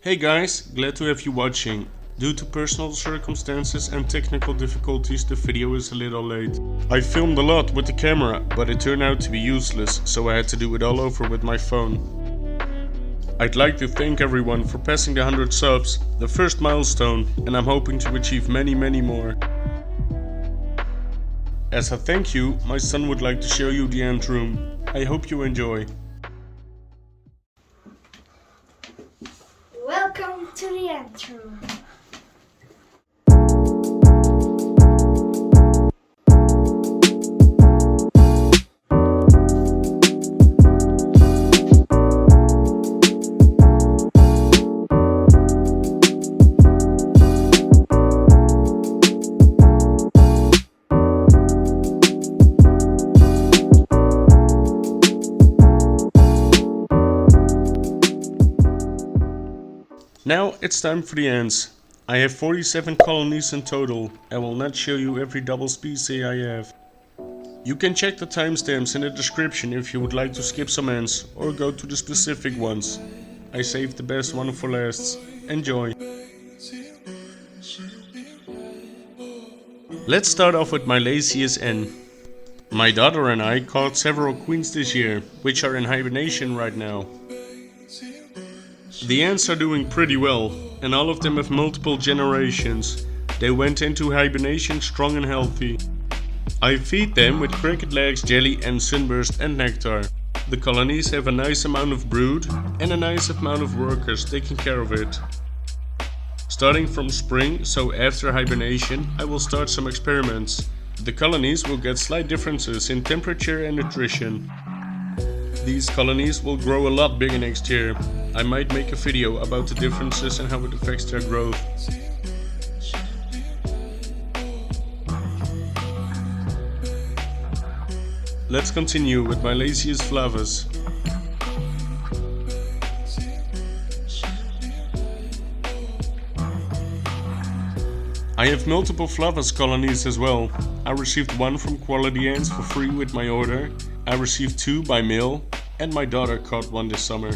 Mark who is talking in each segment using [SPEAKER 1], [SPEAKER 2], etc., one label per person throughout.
[SPEAKER 1] Hey guys, glad to have you watching. Due to personal circumstances and technical difficulties, the video is a little late. I filmed a lot with the camera, but it turned out to be useless, so I had to do it all over with my phone. I'd like to thank everyone for passing the 100 subs, the first milestone, and I'm hoping to achieve many more. As a thank you, my son would like to show you the Antroom. I hope you enjoy.
[SPEAKER 2] Welcome to the Antroom.
[SPEAKER 1] Now it's time for the ants. I have 47 colonies in total. I will not show you every double species I have. You can check the timestamps in the description if you would like to skip some ants or go to the specific ones. I saved the best one for last. Enjoy! Let's start off with my Lasius N. My daughter and I caught several queens this year, which are in hibernation right now. The ants are doing pretty well, and all of them have multiple generations. They went into hibernation strong and healthy. I feed them with cricket legs, jelly and sunburst and nectar. The colonies have a nice amount of brood and a nice amount of workers taking care of it. Starting from spring, so after hibernation, I will start some experiments. The colonies will get slight differences in temperature and nutrition. These colonies will grow a lot bigger next year. I might make a video about the differences and how it affects their growth. Let's continue with my Lasius Flavus. I have multiple Flavus colonies as well. I received one from Quality Ants for free with my order. I received 2 by mail, and my daughter caught one this summer.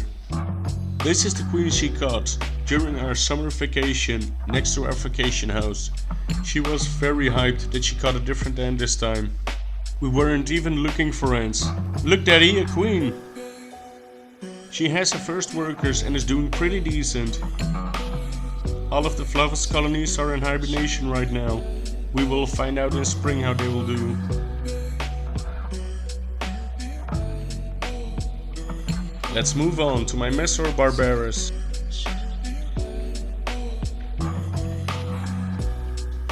[SPEAKER 1] This is the queen she caught during our summer vacation next to our vacation house. She was very hyped that she caught a different ant this time. We weren't even looking for ants. Look daddy, a queen! She has her first workers and is doing pretty decent. All of the Flavus colonies are in hibernation right now. We will find out in spring how they will do. Let's move on to my Messor Barbarus.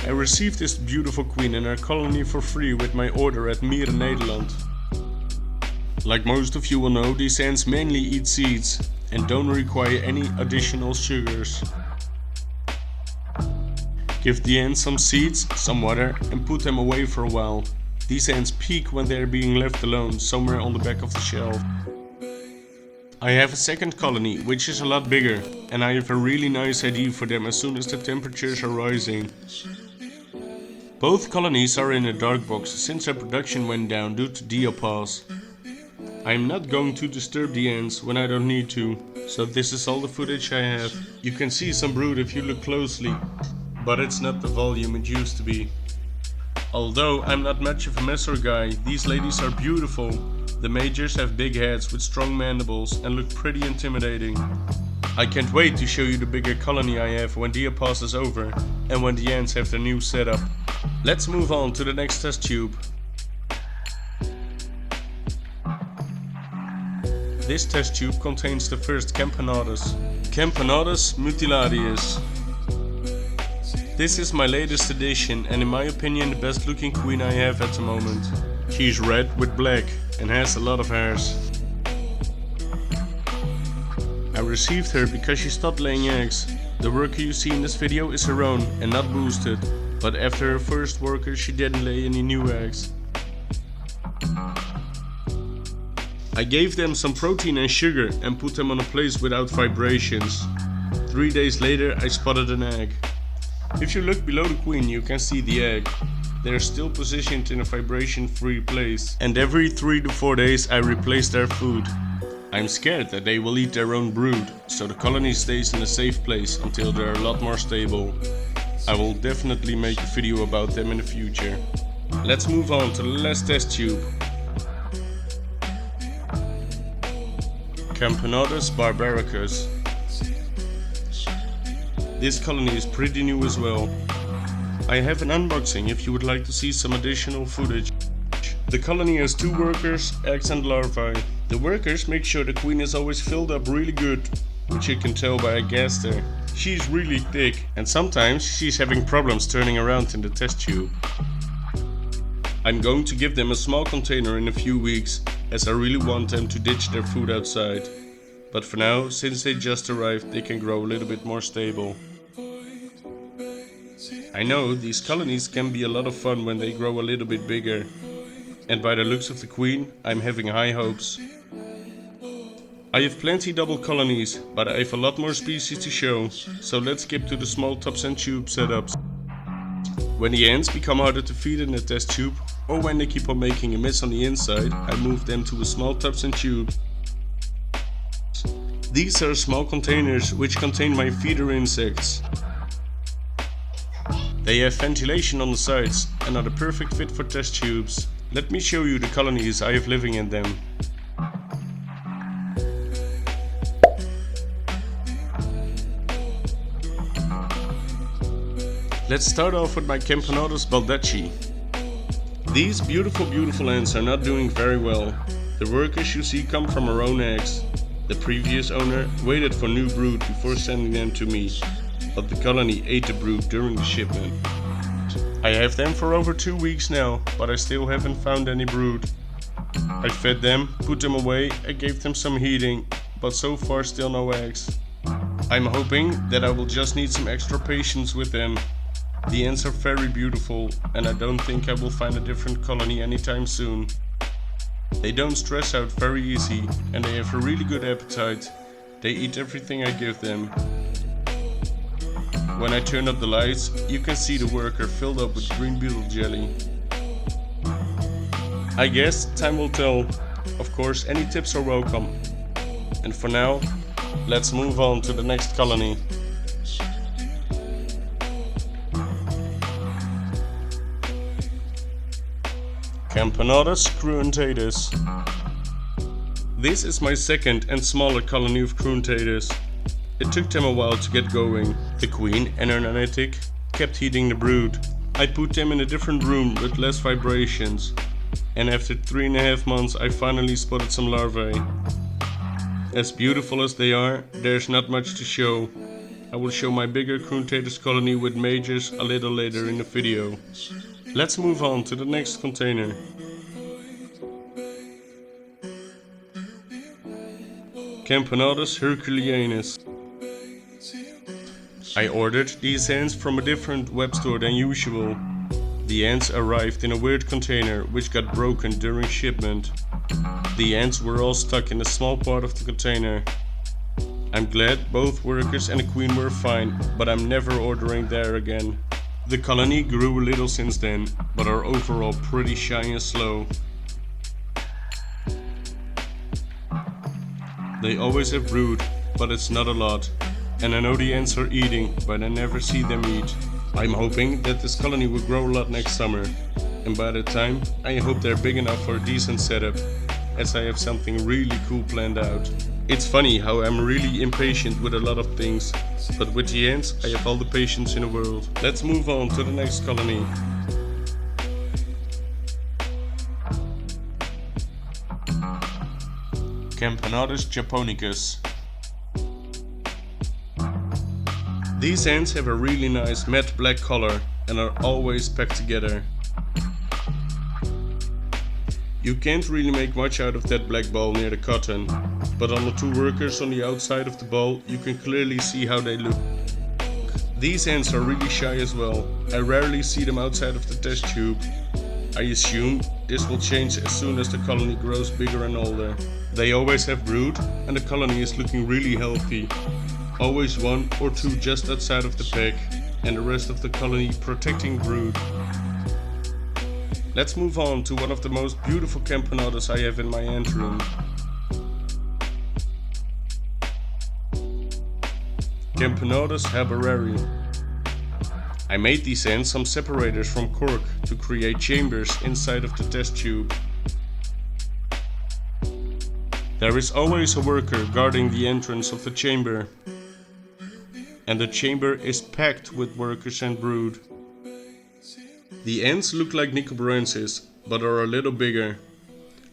[SPEAKER 1] I received this beautiful queen in her colony for free with my order at Mier in Nederland. Like most of you will know, these ants mainly eat seeds and don't require any additional sugars. Give the ants some seeds, some water and put them away for a while. These ants peak when they are being left alone somewhere on the back of the shelf. I have a second colony, which is a lot bigger, and I have a really nice idea for them as soon as the temperatures are rising. Both colonies are in a dark box since their production went down due to diapause. I am not going to disturb the ants when I don't need to, so this is all the footage I have. You can see some brood if you look closely, but it's not the volume it used to be. Although I'm not much of a Messor guy, these ladies are beautiful. The majors have big heads with strong mandibles and look pretty intimidating. I can't wait to show you the bigger colony I have when diapause is over and when the ants have their new setup. Let's move on to the next test tube. This test tube contains the first Camponotus, Camponotus Mutilarius. This is my latest addition and in my opinion the best looking queen I have at the moment. She's red with black and has a lot of hairs. I received her because she stopped laying eggs. The worker you see in this video is her own and not boosted, but after her first worker she didn't lay any new eggs. I gave them some protein and sugar and put them on a place without vibrations. 3 days later I spotted an egg. If you look below the queen you can see the egg. They are still positioned in a vibration-free place, and every 3 to 4 days I replace their food. I'm scared that they will eat their own brood, so the colony stays in a safe place until they're a lot more stable. I will definitely make a video about them in the future. Let's move on to the last test tube. Camponotus Barbaricus. This colony is pretty new as well. I have an unboxing if you would like to see some additional footage. The colony has 2 workers, eggs and larvae. The workers make sure the queen is always filled up really good, which you can tell by a gas there. She's really thick and sometimes she's having problems turning around in the test tube. I'm going to give them a small container in a few weeks, as I really want them to ditch their food outside. But for now, since they just arrived, they can grow a little bit more stable. I know these colonies can be a lot of fun when they grow a little bit bigger. And by the looks of the queen, I'm having high hopes. I have plenty double colonies, but I have a lot more species to show, so let's skip to the small tops and tube setups. When the ants become harder to feed in the test tube, or when they keep on making a mess on the inside, I move them to a small tops and tubes. These are small containers which contain my feeder insects. They have ventilation on the sides and are the perfect fit for test tubes. Let me show you the colonies I have living in them. Let's start off with my Camponotus Baldaccii. These beautiful ants are not doing very well. The workers you see come from our own eggs. The previous owner waited for new brood before sending them to me, but the colony ate the brood during the shipment. I have them for over 2 weeks now, but I still haven't found any brood. I fed them, put them away and gave them some heating, but so far still no eggs. I'm hoping that I will just need some extra patience with them. The ants are very beautiful and I don't think I will find a different colony anytime soon. They don't stress out very easy and they have a really good appetite. They eat everything I give them. When I turn up the lights, you can see the worker filled up with green beetle jelly. I guess time will tell. Of course, any tips are welcome. And for now, let's move on to the next colony. Camponotus Cruentatus. This is my second and smaller colony of Cruentatus. It took them a while to get going. The queen and her nanitic kept heating the brood. I put them in a different room with less vibrations. And after 3.5 months I finally spotted some larvae. As beautiful as they are, there's not much to show. I will show my bigger Cruentatus colony with majors a little later in the video. Let's move on to the next container. Camponotus Herculeanus. I ordered these ants from a different web store than usual. The ants arrived in a weird container which got broken during shipment. The ants were all stuck in a small part of the container. I'm glad both workers and the queen were fine, but I'm never ordering there again. The colony grew a little since then, but are overall pretty shy and slow. They always have brood, but it's not a lot. And I know the ants are eating, but I never see them eat. I'm hoping that this colony will grow a lot next summer. And by that time, I hope they're big enough for a decent setup, as I have something really cool planned out. It's funny how I'm really impatient with a lot of things, but with the ants I have all the patience in the world. Let's move on to the next colony. Camponotus Japonicus. These ants have a really nice matte black color and are always packed together. You can't really make much out of that black ball near the cotton, but on the 2 workers on the outside of the ball you can clearly see how they look. These ants are really shy as well. I rarely see them outside of the test tube. I assume this will change as soon as the colony grows bigger and older. They always have brood and the colony is looking really healthy. Always 1 or 2 just outside of the pack and the rest of the colony protecting brood. Let's move on to one of the most beautiful Camponotus I have in my Antroom. Camponotus Habereri. I made these ends some separators from cork to create chambers inside of the test tube. There is always a worker guarding the entrance of the chamber, and the chamber is packed with workers and brood. The ends look like Nicobarensis, but are a little bigger.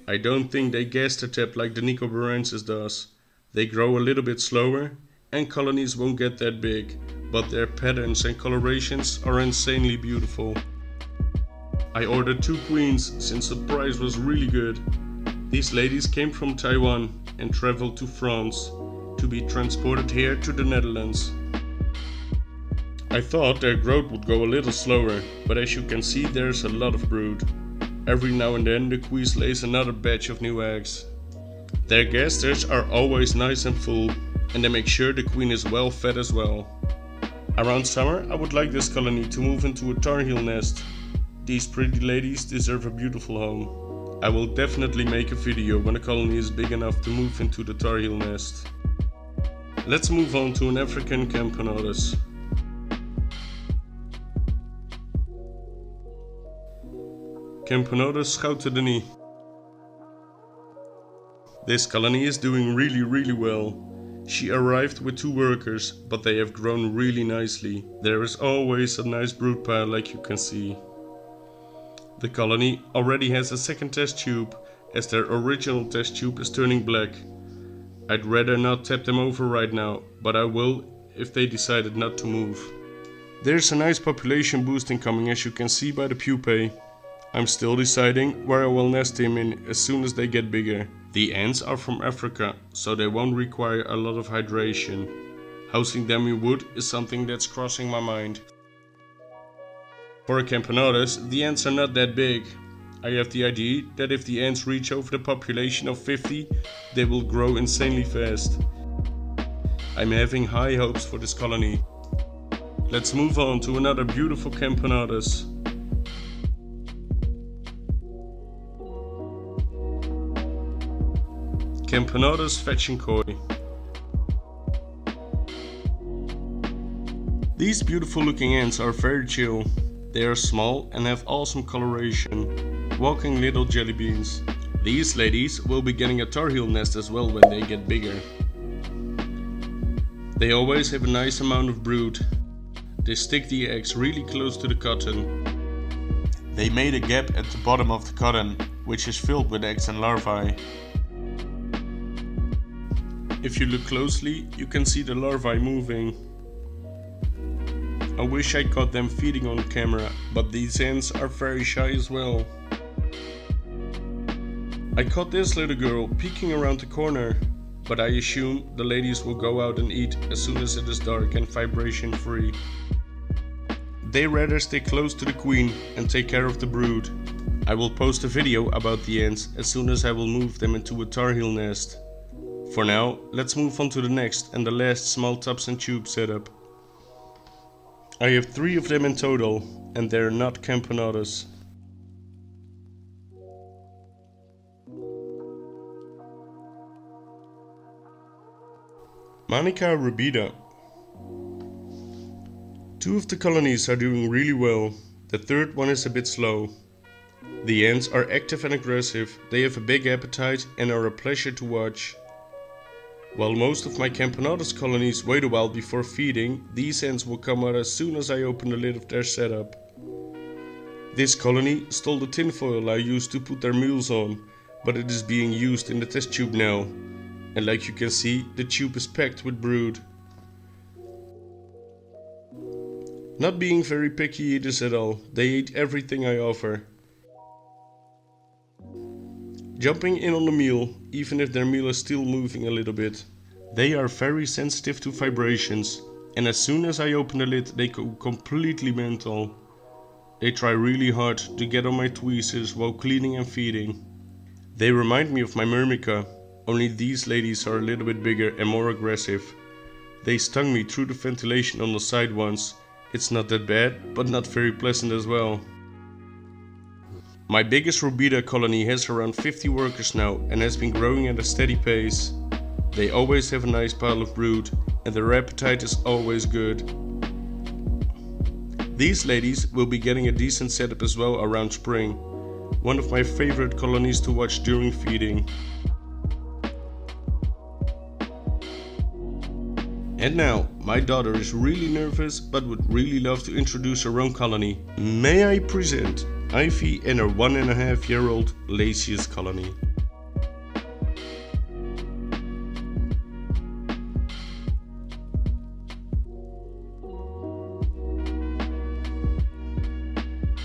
[SPEAKER 1] I don't think they gaster-tap like the Nicobarensis does. They grow a little bit slower, and colonies won't get that big, but their patterns and colorations are insanely beautiful. I ordered 2 queens since the price was really good. These ladies came from Taiwan and traveled to France to be transported here to the Netherlands. I thought their growth would go a little slower, but as you can see, there's a lot of brood. Every now and then the queen lays another batch of new eggs. Their gasters are always nice and full, and they make sure the queen is well fed as well. Around summer I would like this colony to move into a tar heel nest. These pretty ladies deserve a beautiful home. I will definitely make a video when a colony is big enough to move into the tar heel nest. Let's move on to an African Camponotus. Camponotus Schoutedeni. This colony is doing really well. She arrived with 2 workers, but they have grown really nicely. There is always a nice brood pile like you can see. The colony already has a second test tube, as their original test tube is turning black. I'd rather not tap them over right now, but I will if they decided not to move. There's a nice population boosting coming, as you can see by the pupae. I'm still deciding where I will nest them in as soon as they get bigger. The ants are from Africa, so they won't require a lot of hydration. Housing them in wood is something that's crossing my mind. For a Camponotus, the ants are not that big. I have the idea that if the ants reach over the population of 50, they will grow insanely fast. I'm having high hopes for this colony. Let's move on to another beautiful Camponotus. Camponotus Fedtschenkoi. These beautiful looking ants are very chill. They are small and have awesome coloration, walking little jelly beans. These ladies will be getting a tar heel nest as well when they get bigger. They always have a nice amount of brood. They stick the eggs really close to the cotton. They made a gap at the bottom of the cotton, which is filled with eggs and larvae. If you look closely, you can see the larvae moving. I wish I caught them feeding on camera, but these ants are very shy as well. I caught this little girl peeking around the corner, but I assume the ladies will go out and eat as soon as it is dark and vibration free. They rather stay close to the queen and take care of the brood. I will post a video about the ants as soon as I will move them into a tar heel nest. For now, let's move on to the next and the last small tubs and tube setup. I have 3 of them in total, and they're not Camponotus. Manica Rubida. 2 of the colonies are doing really well, the third one is a bit slow. The ants are active and aggressive, they have a big appetite and are a pleasure to watch. While most of my Camponotus colonies wait a while before feeding, these ants will come out as soon as I open the lid of their setup. This colony stole the tinfoil I used to put their meals on, but it is being used in the test tube now. And like you can see, the tube is packed with brood. Not being very picky eaters at all, they eat everything I offer. Jumping in on the meal, even if their meal is still moving a little bit. They are very sensitive to vibrations, and as soon as I open the lid they go completely mental. They try really hard to get on my tweezers while cleaning and feeding. They remind me of my Myrmica, only these ladies are a little bit bigger and more aggressive. They stung me through the ventilation on the side once. It's not that bad, but not very pleasant as well. My biggest Rubida colony has around 50 workers now and has been growing at a steady pace. They always have a nice pile of brood and their appetite is always good. These ladies will be getting a decent setup as well around spring, one of my favorite colonies to watch during feeding. And now, my daughter is really nervous but would really love to introduce her own colony. May I present Ivy and her 1.5-year-old Lasius colony.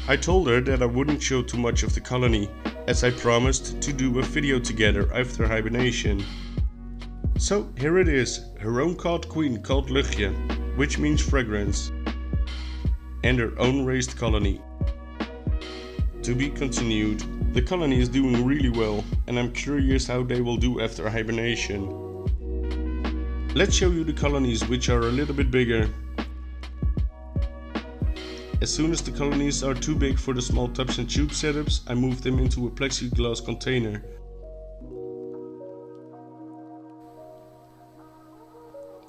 [SPEAKER 1] I told her that I wouldn't show too much of the colony, as I promised to do a video together after hibernation. So here it is, her own caught queen called Luchtje, which means fragrance, and her own raised colony. To be continued. The colony is doing really well, and I'm curious how they will do after hibernation. Let's show you the colonies which are a little bit bigger. As soon as the colonies are too big for the small tubs and tube setups, I move them into a plexiglass container.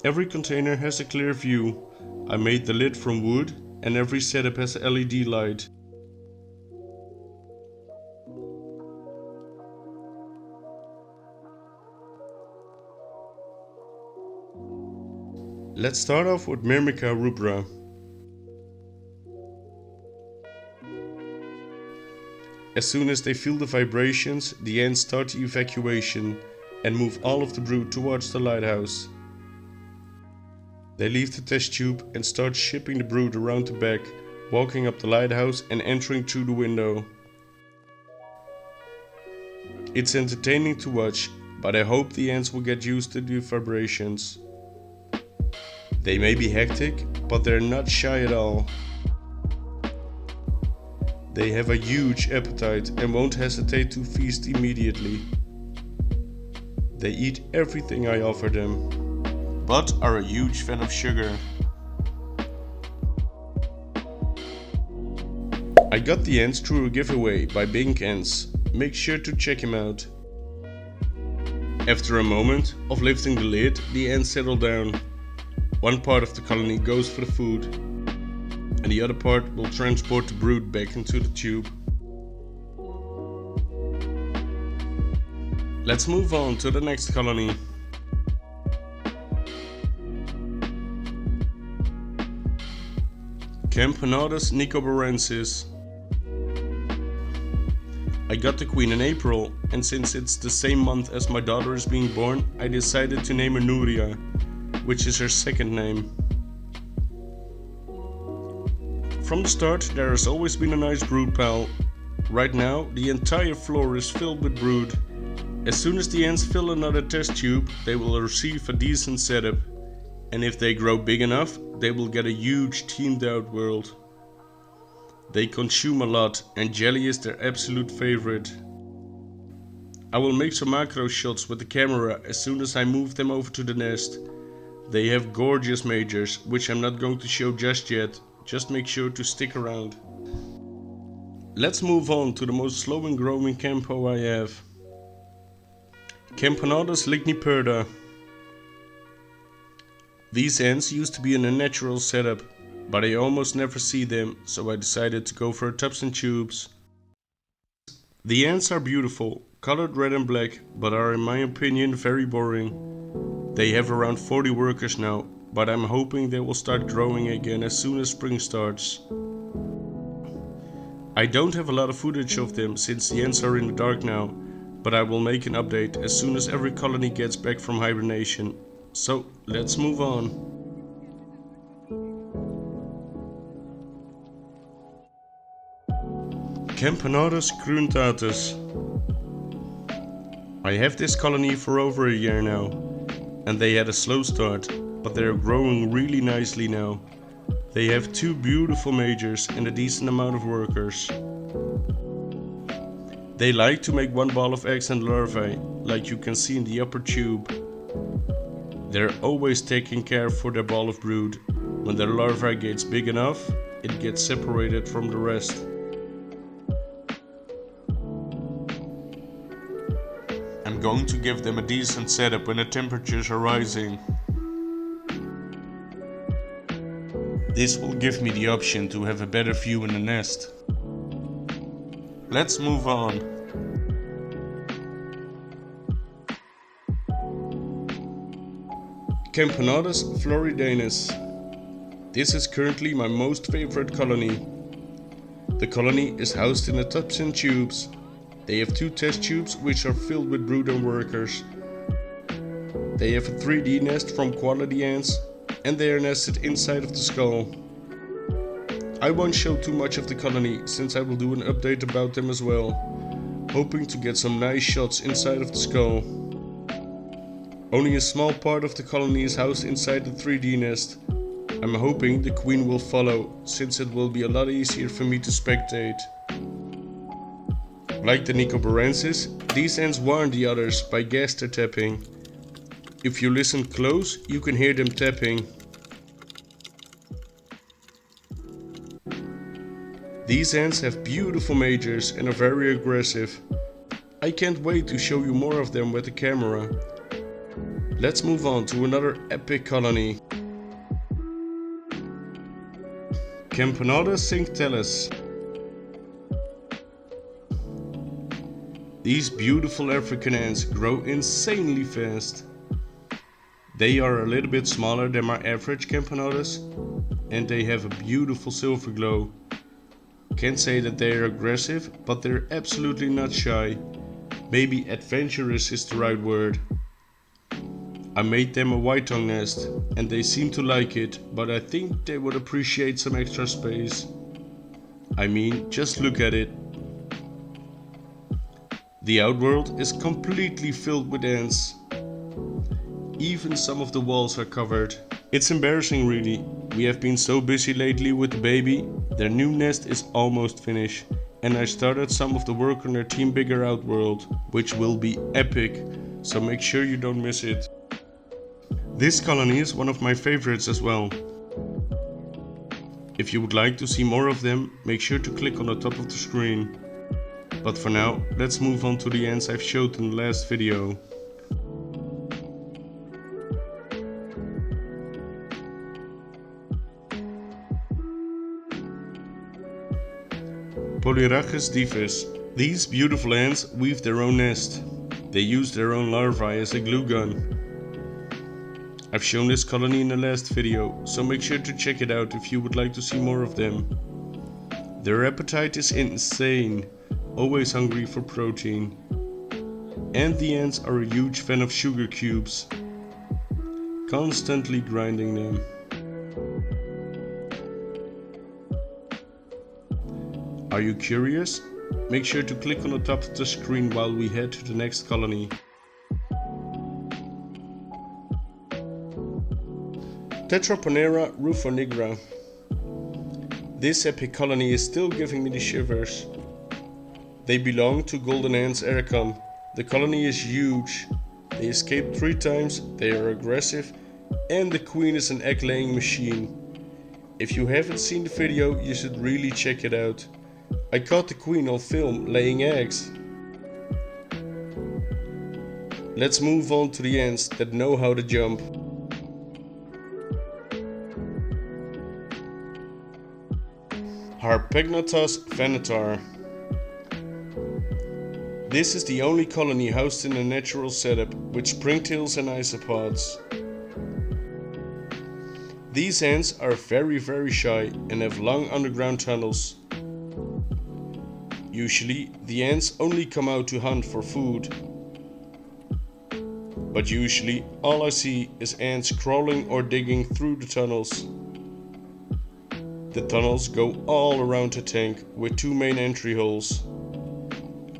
[SPEAKER 1] Every container has a clear view. I made the lid from wood, and every setup has a LED light. Let's start off with Myrmica Rubra. As soon as they feel the vibrations, the ants start the evacuation and move all of the brood towards the lighthouse. They leave the test tube and start shipping the brood around the back, walking up the lighthouse and entering through the window. It's entertaining to watch, but I hope the ants will get used to the vibrations. They may be hectic, but they're not shy at all. They have a huge appetite and won't hesitate to feast immediately. They eat everything I offer them, but are a huge fan of sugar. I got the ants through a giveaway by Bink Ants. Make sure to check him out. After a moment of lifting the lid, the ants settle down. One part of the colony goes for the food, and the other part will transport the brood back into the tube. Let's move on to the next colony. Camponotus Nicobarensis. I got the queen in April, and since it's the same month as my daughter is being born, I decided to name her Nuria, which is her second name. From the start, there has always been a nice brood pile. Right now, the entire floor is filled with brood. As soon as the ants fill another test tube, they will receive a decent setup. And if they grow big enough, they will get a huge teamed out world. They consume a lot, and jelly is their absolute favorite. I will make some macro shots with the camera as soon as I move them over to the nest. They have gorgeous majors, which I'm not going to show just yet. Just make sure to stick around. Let's move on to the most slow and growing campo I have. Camponotus Ligniperda. These ants used to be in a natural setup, but I almost never see them, so I decided to go for tubs and tubes. The ants are beautiful, colored red and black, but are in my opinion very boring. They have around 40 workers now, but I'm hoping they will start growing again as soon as spring starts. I don't have a lot of footage of them since the ants are in the dark now, but I will make an update as soon as every colony gets back from hibernation. So let's move on. Camponotus Cruentatus. I have this colony for over a year now, and they had a slow start, but they are growing really nicely now. They have 2 beautiful majors and a decent amount of workers. They like to make one ball of eggs and larvae, like you can see in the upper tube. They're always taking care for their ball of brood. When their larvae gets big enough, it gets separated from the rest. I'm going to give them a decent setup when the temperatures are rising. This will give me the option to have a better view in the nest. Let's move on. Camponotus Floridanus. This is currently my most favorite colony. The colony is housed in the tubs and tubes. They have 2 test tubes which are filled with brood and workers. They have a 3D nest from quality ants and they are nested inside of the skull. I won't show too much of the colony since I will do an update about them as well, hoping to get some nice shots inside of the skull. Only a small part of the colony is housed inside the 3D nest. I'm hoping the queen will follow, since it will be a lot easier for me to spectate. Like the Nicobarensis, these ants warn the others by gas tapping. If you listen close, you can hear them tapping. These ants have beautiful majors and are very aggressive. I can't wait to show you more of them with the camera. Let's move on to another epic colony. Camponotus Cinctellus. These beautiful African ants grow insanely fast. They are a little bit smaller than my average Camponotus and they have a beautiful silver glow. Can't say that they are aggressive, but they're absolutely not shy. Maybe adventurous is the right word. I made them a white tongue nest and they seem to like it, but I think they would appreciate some extra space. I mean, just look at it. The outworld is completely filled with ants. Even some of the walls are covered. It's embarrassing really. We have been so busy lately with the baby. Their new nest is almost finished and I started some of the work on their team bigger outworld, which will be epic, so make sure you don't miss it. This colony is one of my favorites as well. If you would like to see more of them, make sure to click on the top of the screen. But for now, let's move on to the ants I've showed in the last video. Polyrhachis Dives. These beautiful ants weave their own nest. They use their own larvae as a glue gun. I've shown this colony in the last video, so make sure to check it out if you would like to see more of them. Their appetite is insane, always hungry for protein. And the ants are a huge fan of sugar cubes, constantly grinding them. Are you curious? Make sure to click on the top of the screen while we head to the next colony. Tetraponera Rufonigra. This epic colony is still giving me the shivers. They belong to Golden Ants Ericon. The colony is huge. They escaped 3 times, they are aggressive, and the queen is an egg-laying machine. If you haven't seen the video, you should really check it out. I caught the queen on film laying eggs. Let's move on to the ants that know how to jump. Harpegnathos Venator. This is the only colony housed in a natural setup with springtails and isopods. These ants are very shy and have long underground tunnels. Usually the ants only come out to hunt for food. But usually all I see is ants crawling or digging through the tunnels. The tunnels go all around the tank with 2 main entry holes.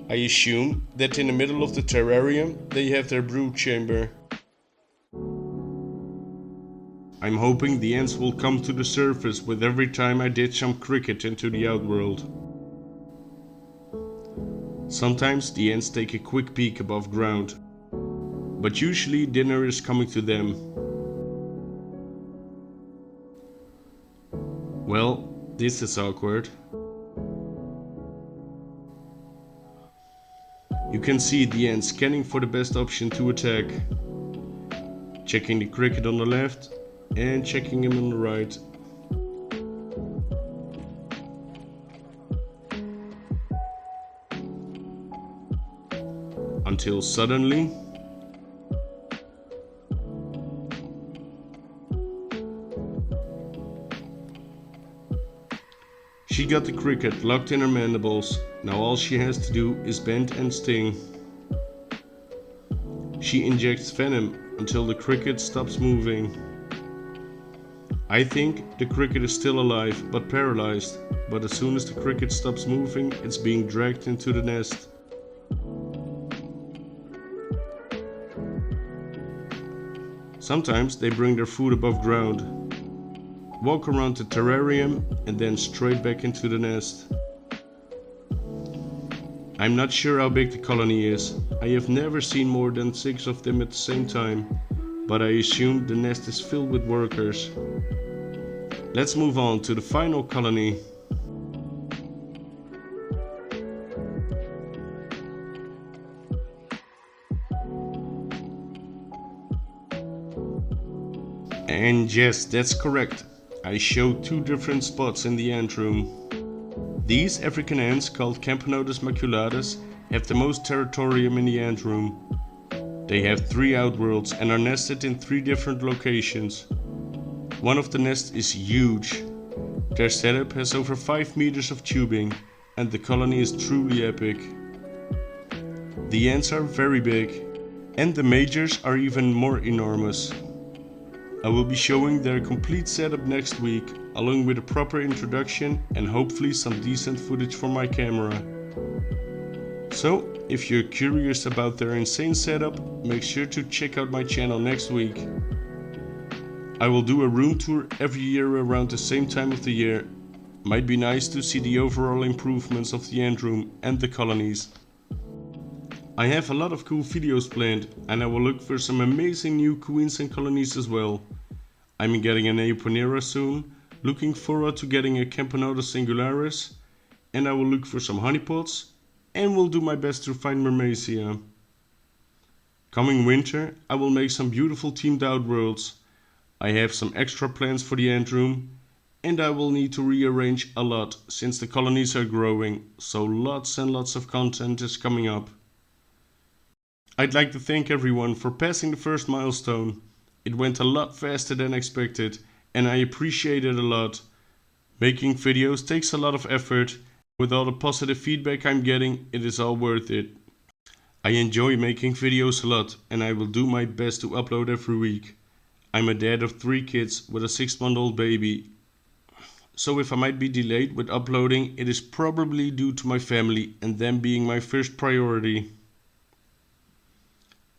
[SPEAKER 1] I assume that in the middle of the terrarium they have their brood chamber. I'm hoping the ants will come to the surface with every time I ditch some cricket into the outworld. Sometimes the ants take a quick peek above ground, but usually dinner is coming to them. Well, this is awkward. You can see the ants scanning for the best option to attack, checking the cricket on the left and checking him on the right. until suddenly she got the cricket locked in her mandibles. Now all she has to do is bend and sting. She injects venom until the cricket stops moving. I think the cricket is still alive but paralyzed, but as soon as the cricket stops moving, it's being dragged into the nest. Sometimes they bring their food above ground, walk around the terrarium and then straight back into the nest. I'm not sure how big the colony is. I have never seen more than 6 of them at the same time, but I assume the nest is filled with workers. Let's move on to the final colony. And yes, that's correct. I showed 2 different spots in the Antroom. These African ants, called Camponotus Maculatus, have the most territorium in the Antroom. They have 3 outworlds and are nested in 3 different locations. One of the nests is huge. Their setup has over 5 meters of tubing, and the colony is truly epic. The ants are very big, and the majors are even more enormous. I will be showing their complete setup next week, along with a proper introduction and hopefully some decent footage for my camera. So, if you're curious about their insane setup, make sure to check out my channel next week. I will do a room tour every year around the same time of the year. Might be nice to see the overall improvements of the Antroom and the colonies. I have a lot of cool videos planned, and I will look for some amazing new queens and colonies as well. I'm getting an Tetraponera soon, looking forward to getting a Camponotus Singularis, and I will look for some honeypots, and will do my best to find Myrmica. Coming winter, I will make some beautiful teamed outworlds. I have some extra plans for the Antroom, and I will need to rearrange a lot since the colonies are growing, so lots and lots of content is coming up. I'd like to thank everyone for passing the first milestone. It went a lot faster than expected, and I appreciate it a lot. Making videos takes a lot of effort. With all the positive feedback I'm getting, it is all worth it. I enjoy making videos a lot, and I will do my best to upload every week. I'm a dad of 3 kids with a 6-month-old baby. So if I might be delayed with uploading, it is probably due to my family and them being my first priority.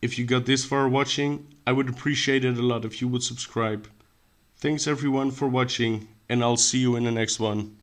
[SPEAKER 1] If you got this far watching, I would appreciate it a lot if you would subscribe. Thanks everyone for watching, and I'll see you in the next one.